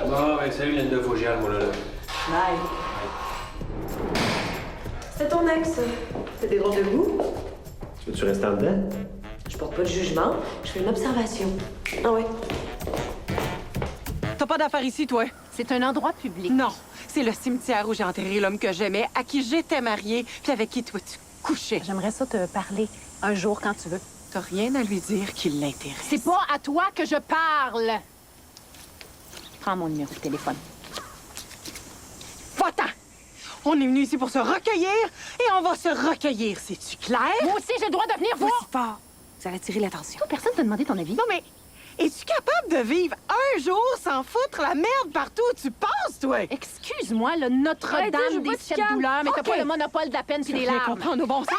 Bon, ben salut Linda, faut que j'y aille, moi, là. Bye. C'est ton ex. C'est des drôles de goût. Tu veux-tu rester en dedans? Je porte pas de jugement. Je fais une observation. Ah ouais. T'as pas d'affaires ici, toi? C'est un endroit public. Non. C'est le cimetière où j'ai enterré l'homme que j'aimais, à qui j'étais mariée, puis avec qui toi tu couchais. J'aimerais ça te parler un jour quand tu veux. T'as rien à lui dire qui l'intéresse. C'est pas à toi que je parle! Prends mon numéro de téléphone. Va-t'en! On est venu ici pour se recueillir et on va se recueillir, c'est-tu clair? Moi aussi, j'ai le droit de venir voir! Vas-y fort. Ça va attirer l'attention. Toi, personne t'a demandé ton avis. Non, mais es-tu capable de vivre un jour sans foutre la merde partout où tu passes, toi? Excuse-moi, le Arrêtez, je Notre-Dame veux des pas de sept calme. douleurs, mais t'as OK. pas le monopole de la peine puis des Tu larmes. comprendre au bon sens?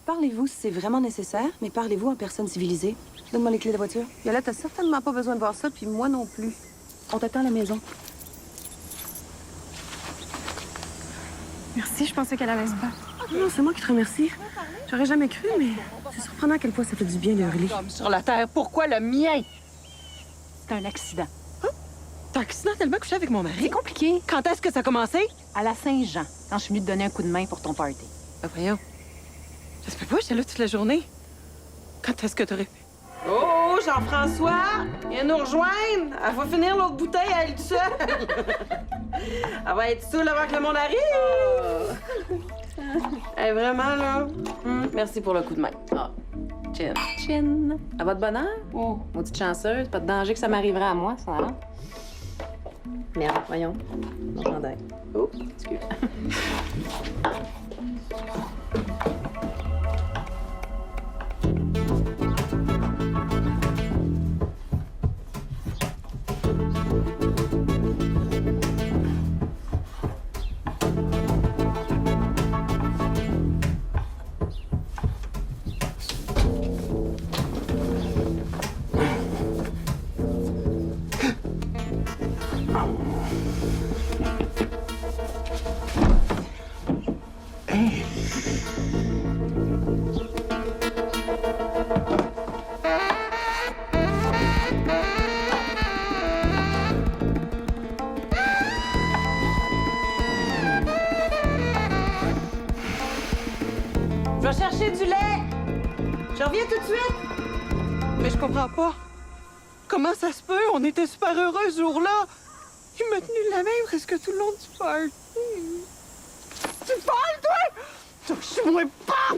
Parlez-vous si c'est vraiment nécessaire, mais parlez-vous en personne civilisée. Donne-moi les clés de la voiture. Yolette, t'as certainement pas besoin de voir ça, puis moi non plus. On t'attend à la maison. Merci, je pensais qu'elle allait se battre. Non, c'est moi qui te remercie. J'aurais jamais cru, mais c'est surprenant à quel point ça fait du bien de hurler. Comme sur la terre, pourquoi le mien? C'est un accident. T'as accidentellement couché avec mon C'est mari? compliqué. Quand est-ce que ça a commencé? À la Saint-Jean, quand je suis venue te donner un coup de main pour ton party. Ben voyons. Ça se peut pas, j'étais là toute la journée. Quand est-ce que t'aurais pu? Oh, Jean-François! Viens nous rejoindre! Elle va finir l'autre bouteille à elle seule! Elle va être saoule avant que le monde arrive! Elle est vraiment, là... Merci pour le coup de main. Ah. Chin. Chin. À votre bonheur? Oh. Maudite chanceuse. Pas de danger que ça m'arriverait à moi, ça, hein? Merde, voyons. Mon chandail. Oh, excuse. Je vais chercher du lait! Je reviens tout de suite! Mais je comprends pas. Comment ça se peut? On était super heureux ce jour-là. Il m'a tenu la main presque tout le long du party. Tu parles, toi? Je suis moins pas!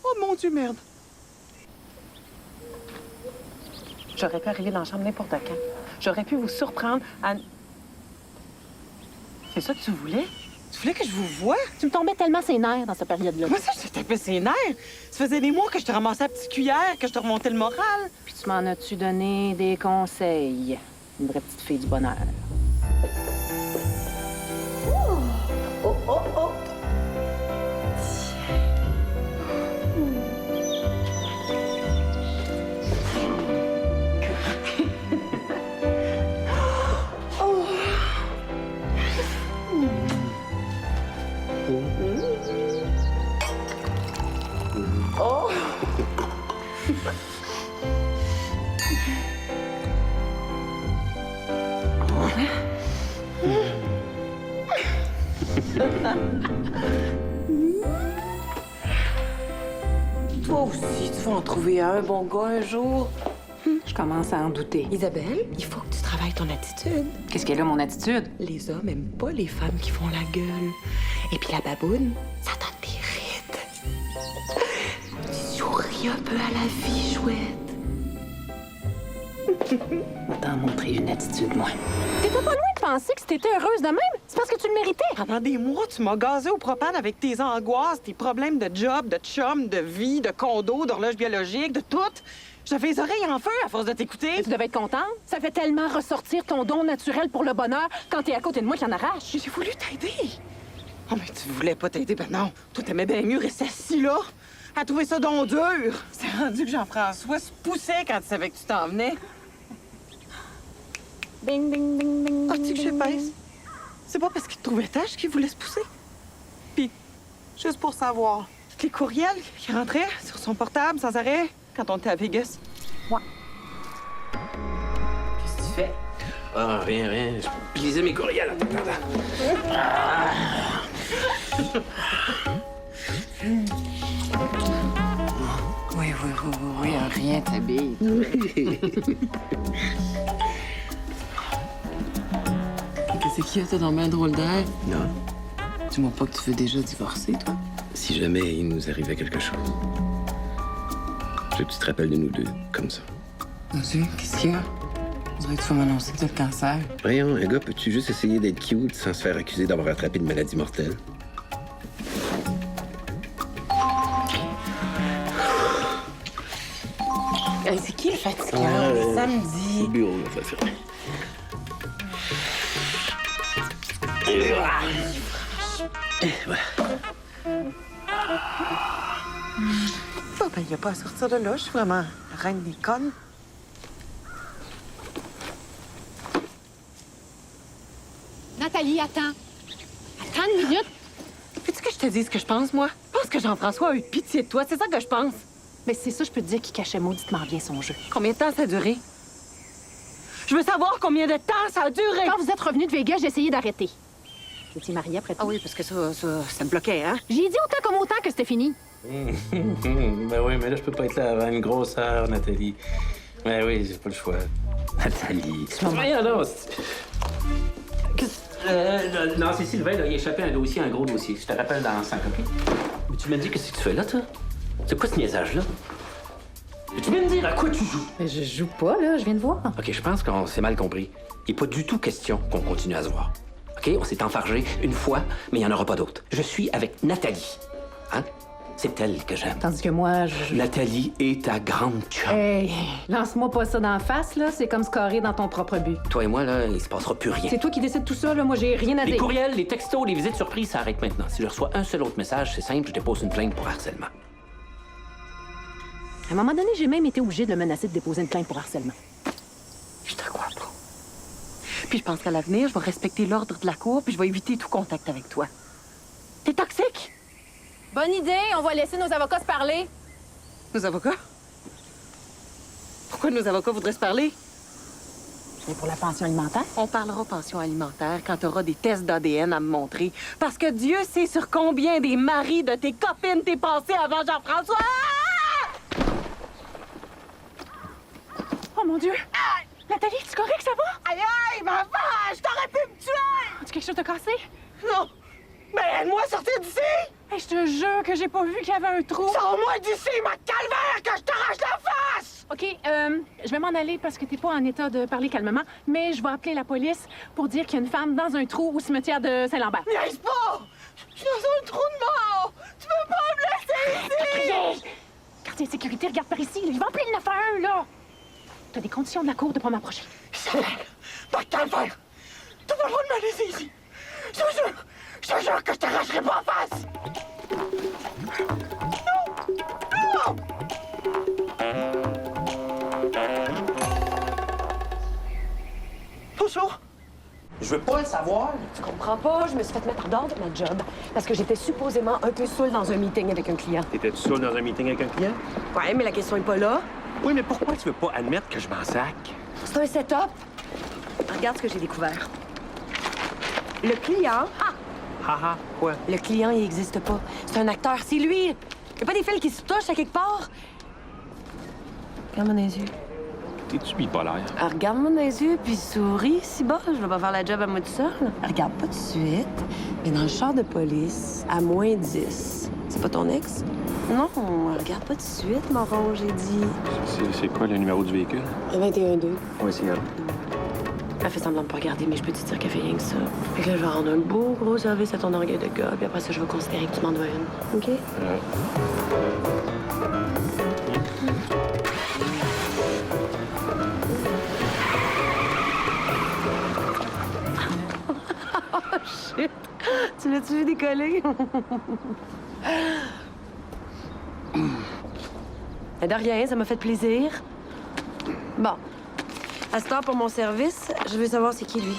Oh mon Dieu, merde. J'aurais pu arriver dans la chambre n'importe quand. J'aurais pu vous surprendre à... C'est ça que tu voulais? Tu voulais que je vous voie? Tu me tombais tellement ses nerfs dans cette période-là. Moi, ça, je t'ai tapé ses nerfs. Ça faisait des mois que je te ramassais à petite cuillère, que je te remontais le moral. Puis tu m'en as-tu donné des conseils? Une vraie petite fille du bonheur. Oh, oh, oh! Toi aussi, tu vas en trouver un bon gars un jour. Je commence à en douter. Isabelle, il faut que tu travailles ton attitude. Qu'est-ce qu'elle a, mon attitude? Les hommes aiment pas les femmes qui font la gueule. Et puis la baboune, ça donne des rides. Tu souris un peu à la vie, chouette. On va t'en montrer une attitude, moi. T'étais pas loin de penser que si t'étais heureuse de même, c'est parce que tu le méritais. Pendant des mois, tu m'as gazé au propane avec tes angoisses, tes problèmes de job, de chum, de vie, de condo, d'horloge biologique, de tout. J'avais les oreilles en feu à force de t'écouter. Tu devais être contente. Ça fait tellement ressortir ton don naturel pour le bonheur quand t'es à côté de moi qu'il en arrache. J'ai voulu t'aider. Oh, mais tu voulais pas t'aider, ben non. Toi, t'aimais bien mieux rester assis là, à trouver ça donc dur. C'est rendu que Jean-François se poussait quand tu savais que tu t'en venais. Ding, ding, ding, ding. Ah, tu sais que je ding, pèse? ding. C'est pas parce qu'il te trouvait tâche qu'il voulait se pousser. Puis, juste pour savoir, les courriels qui rentraient sur son portable sans arrêt quand on était à Vegas. Ouais. Qu'est-ce que tu fais? Ah, rien. Je lisais mes courriels. Attends. Oui, rien t'habille. Qu'est-ce qu'il y a? T'as dans un drôle d'air? Non. Dis-moi pas que tu veux déjà divorcer, toi. Si jamais il nous arrivait quelque chose. Je veux que tu te rappelles de nous deux, comme ça. Mon Dieu, qu'est-ce qu'il y a? On dirait que tu vas m'annoncer que t'as le cancer. Voyons, un gars, peux-tu juste essayer d'être cute sans se faire accuser d'avoir attrapé une maladie mortelle? Hey, c'est qui le fatigant? Samedi. Au bureau, là, ça fait. Et voilà. Oh, ben, il n'y a pas à sortir de là. Je suis vraiment la reine des connes. Nathalie, attends. Attends une minute. Veux-tu que je te dise ce que je pense, moi? Je pense que Jean-François a eu pitié de toi. C'est ça que je pense. Mais c'est ça, je peux te dire qu'il cachait mauditement bien son jeu. Combien de temps ça a duré? Je veux savoir combien de temps ça a duré! Quand vous êtes revenu de Vegas, j'ai essayé d'arrêter. Vous étiez mariés après tout. Ah oui, parce que ça me bloquait, hein? J'ai dit autant comme autant que c'était fini. Ben oui, mais là, je peux pas être là avant une grosse heure, Nathalie. Ben oui, j'ai pas le choix. Nathalie. Voyons donc. Non, c'est Sylvain, là, il a échappé un dossier, un gros dossier. Je te rappelle dans 5 copies. Mais tu m'as dit qu'est-ce que tu fais là, toi? C'est quoi ce niaisage-là? Mais tu viens de dire à quoi tu joues? Mais je joue pas, là, je viens de voir. OK, je pense qu'on s'est mal compris. Il n'est pas du tout question qu'on continue à se voir. OK? On s'est enfargé une fois, mais il n'y en aura pas d'autre. Je suis avec Nathalie. Hein? C'est elle que j'aime. Tandis que moi, je... Nathalie est ta grande chum. Hey, lance-moi pas ça d'en face, là. C'est comme scorer dans ton propre but. Toi et moi, là, il se passera plus rien. C'est toi qui décides tout ça, là. Moi, j'ai rien à Les dire. courriels, les textos, les visites surprises, ça arrête maintenant. Si je reçois un seul autre message, c'est simple, je dépose une plainte pour harcèlement. À un moment donné, j'ai même été obligée de le menacer de déposer une plainte pour harcèlement. Je te crois pas. Puis je pense qu'à l'avenir, je vais respecter l'ordre de la cour, puis je vais éviter tout contact avec toi. T'es toxique? Bonne idée, on va laisser nos avocats se parler. Nos avocats? Pourquoi nos avocats voudraient se parler? C'est pour la pension alimentaire. On parlera pension alimentaire quand tu auras des tests d'ADN à me montrer. Parce que Dieu sait sur combien des maris de tes copines t'es passé avant Jean-François! Oh mon Dieu! Nathalie, tu correct, ça va? Aïe, aïe, ma vache! T'aurais pu me tuer! As-tu quelque chose de cassé? Non! Mais aide-moi à sortir d'ici! Hey, je te jure que j'ai pas vu qu'il y avait un trou. Sors-moi d'ici, ma calvaire, que je t'arrache la face! OK, je vais m'en aller parce que t'es pas en état de parler calmement, mais je vais appeler la police pour dire qu'il y a une femme dans un trou au cimetière de Saint-Lambert. Niaise pas! Je suis dans un trou de mort! Tu peux pas me laisser ici! Quartier de sécurité, regarde par ici. Là. Il va appeler le 911, là. T'as des conditions de la cour de pas m'approcher. Ma calvaire! T'as pas le droit de me laisser ici! Je te jure que je t'arracherai pas en face! Non! Non! Bonjour! Je veux pas le savoir. Tu comprends pas? Je me suis fait mettre dehors de ma job parce que j'étais supposément un peu saoule dans un meeting avec un client. T'étais-tu seul dans un meeting avec un client? Ouais, mais la question est pas là. Oui, mais pourquoi tu veux pas admettre que je m'en sac? C'est un setup. Regarde ce que j'ai découvert. Le client... Haha, quoi? Le client, il existe pas. C'est un acteur, c'est lui. Y a pas des fils qui se touchent à quelque part? Regarde-moi dans les yeux. T'es-tu bipolaire? Ah, regarde-moi dans les yeux, puis souris, si bas. Je vais pas faire la job à moi tout seul. Regarde pas tout de suite. Mais dans le char de police, à moins 10. C'est pas ton ex? Non, regarde pas tout de suite, Moron, j'ai dit. C'est quoi le numéro du véhicule? 21-2. Oui, c'est elle. Elle fait semblant de pas regarder, mais je peux te dire qu'elle fait rien que ça. Fait que là, je vais rendre un beau gros service à ton orgueil de gars, puis après ça, je vais considérer que tu m'en dois une. OK? Oh, shit! Tu l'as-tu vu décoller? De rien, ça m'a fait plaisir. Bon. À cette heure, pour mon service, je veux savoir c'est qui, lui.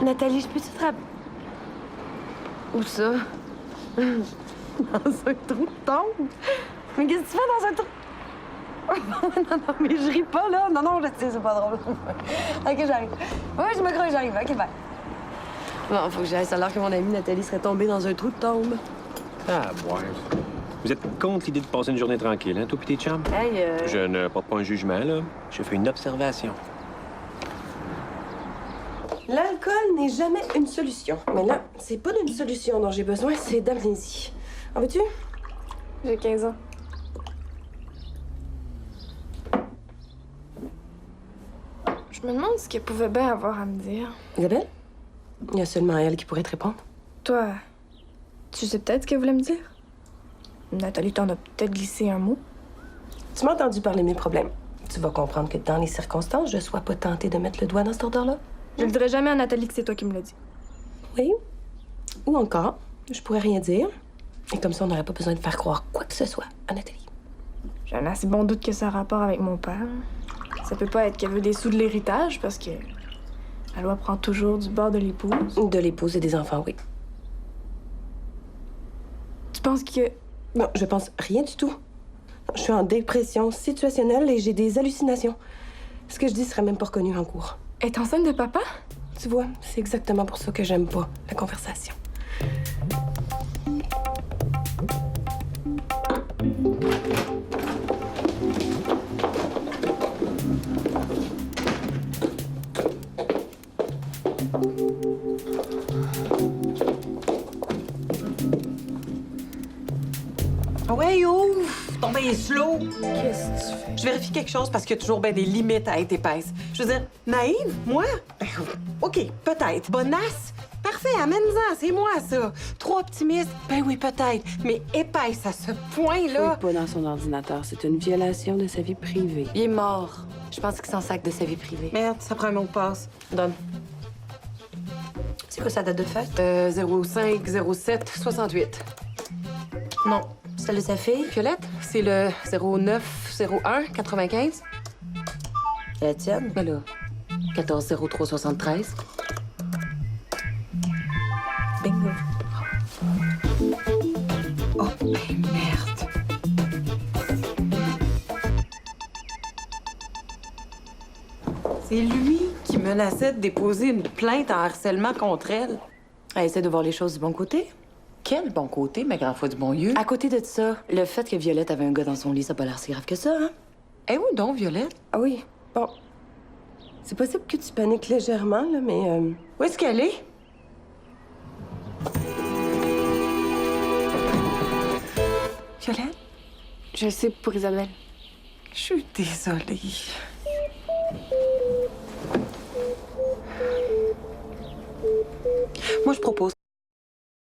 Nathalie, je peux-tu te rappeler? Où ça? Dans un trou de tombe? Mais qu'est-ce que tu fais dans un trou? non, mais je ris pas, là. Non, je sais, c'est pas drôle. OK, j'arrive. Oui, je me crois que j'arrive. OK, bye. Bon, faut que j'aille. Ça a l'air que mon amie Nathalie serait tombée dans un trou de tombe. Ah, ouais. Vous êtes contre l'idée de passer une journée tranquille, hein, toi pis tes chums? Hey, Je ne porte pas un jugement, là. Je fais une observation. L'alcool n'est jamais une solution. Mais là, c'est pas d'une solution dont j'ai besoin, c'est d'amnésie. En veux-tu? J'ai 15 ans. Je me demande ce qu'elle pouvait bien avoir à me dire. Isabelle? Il y a seulement elle qui pourrait te répondre. Toi, tu sais peut-être ce qu'elle voulait me dire? Nathalie t'en a peut-être glissé un mot. Tu m'as entendu parler de mes problèmes. Tu vas comprendre que dans les circonstances, je sois pas tentée de mettre le doigt dans cet ordre-là. Je le dirai jamais à Nathalie que c'est toi qui me l'as dit. Oui. Ou encore, je pourrais rien dire. Et comme ça, on n'aurait pas besoin de faire croire quoi que ce soit à Nathalie. J'ai un assez bon doute que ça a rapport avec mon père. Ça peut pas être qu'elle veut des sous de l'héritage parce que la loi prend toujours du bord de l'épouse. De l'épouse et des enfants, oui. Tu penses que... Non, je pense rien du tout. Je suis en dépression situationnelle et j'ai des hallucinations. Ce que je dis serait même pas reconnu en cours. Elle est enceinte de papa? Tu vois, c'est exactement pour ça que j'aime pas la conversation. Ouais, ouf! Ton bain est slow. Qu'est-ce que tu fais? Je vérifie quelque chose parce qu'il y a toujours bien des limites à être épaisse. Je veux dire, naïve, moi? Ben, OK, peut-être. Bonasse? Parfait, amène-en, c'est moi, ça. Trop optimiste? Ben oui, peut-être. Mais épaisse à ce point-là? Pas dans son ordinateur. C'est une violation de sa vie privée. Il est mort. Je pense qu'il s'en sac de sa vie privée. Merde, ça prend un mot de passe. Donne. C'est quoi sa date de fête? 05-07-68. Non. Celle de sa fille? Violette, c'est le 09-01-95. Et la tienne? Ben là, 14-03-73. Bingo. Oh, ben merde. C'est lui qui menaçait de déposer une plainte en harcèlement contre elle. Elle essaie de voir les choses du bon côté. Quel bon côté, ma grand-foi du bon Dieu. À côté de ça, le fait que Violette avait un gars dans son lit, ça n'a pas l'air si grave que ça, hein? Eh où donc, Violette? Ah oui. Bon. C'est possible que tu paniques légèrement, là, mais... Où est-ce qu'elle est? Violette? Je le sais pour Isabelle. Je suis désolée. Moi, je propose